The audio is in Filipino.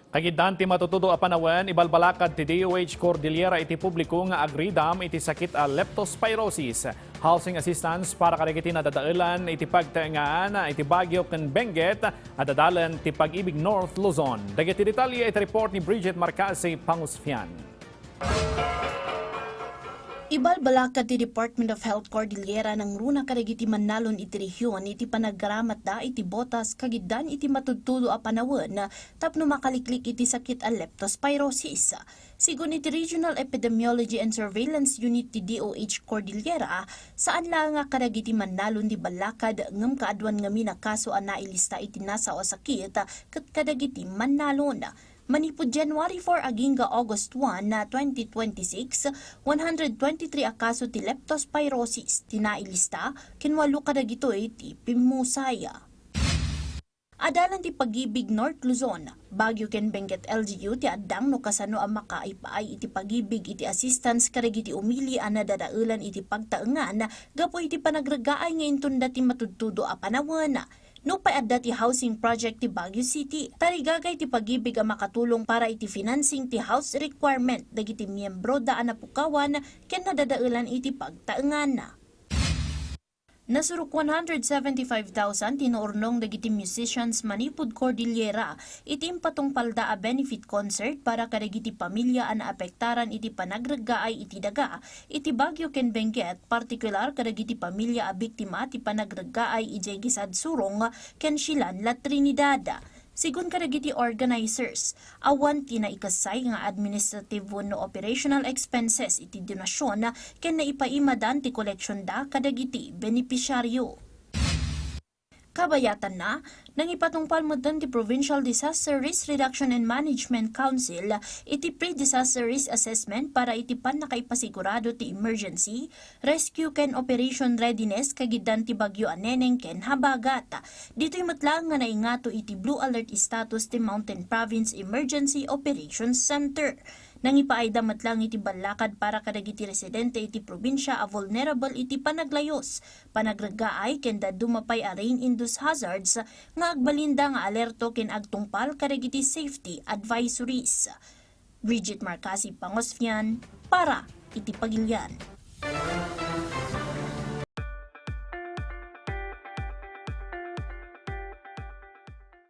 Kagidan ti matutudo a panawen, ibalbalakad ti DOH Cordillera iti publiko nga agridam iti sakit a leptospirosis. Housing assistance para kadagiti nadadailan iti pagtaengaan iti Baguio ken Benguet at dadalan ti Pag-ibig North Luzon. Dagiti detalye iti report ni Bridget Marcase Pangusfian. Ibalbalakad ti Department of Health Cordillera ng runa kadagiti Manalon iti rehiyon iti panaggaramat da iti botas kagidan iti matudtudo a panawon tapno makaliklik iti sakit a leptospirosis. Sigun iti Regional Epidemiology and Surveillance Unit ti DOH Cordillera, saan lang nga kadagiti Manalon di balakad ngem kaadwan nga mina kaso a nailista iti nasa o sakit ket kadagiti Manalon. Manipod January 4 aging August 1 na 2026, 123 akaso ti leptospirosis tinailista kinwalo kadagitoy ti pimusaya. Adalan ti Pag-ibig North Luzon, Baguio ken Benguet LGU ti addang no kasano ang makaipaay iti pag-ibig iti assistance kadagiti umili a nadadailan iti pagtaengan gapo iti panagragaay nga intunda ti matudtudo a panawon. No paadda ti housing project ti Baguio City, tarigagay ti Pag-ibig ang makatulong para iti financing ti house requirement dagiti miyembro da anapukawan ken nadadailan iti pagtaengan. Nasuruk 175,000 tinuurnong dagiti musicians Manipod Cordillera iti impatong palda a benefit concert para kadagiti pamilya an apektaran iti panagragaay iti daga iti Baguio ken Benguet, partikular kadagiti pamilya a biktima ti panagragaay iti gisad surong ken Silan La Trinidad. Sigun kadagiti organizers, awan tinaikasay nga administrative no operational expenses iti donasyon ken naipaimadan ti collection da kadagiti benepisyaryo. Kabayatan na, nang ipatungpal mo ti Provincial Disaster Risk Reduction and Management Council iti pre-disaster risk assessment para iti pan nakaipasigurado ti emergency, rescue ken operation readiness kagidan ti Bagyo Aneneng ken Habagat. Dito'y matlang nga naingato iti Blue Alert status ti Mountain Province Emergency Operations Center. Nang ipaayda matlang iti balakad para kadagiti residente iti probinsya a vulnerable iti panaglayos, panagragaay ken dumapay a rain-induced hazards nga agbalinda nga alerto ken agtungpal kadagiti safety advisories. Bridget Marcase Pangusfian para iti Pagilian.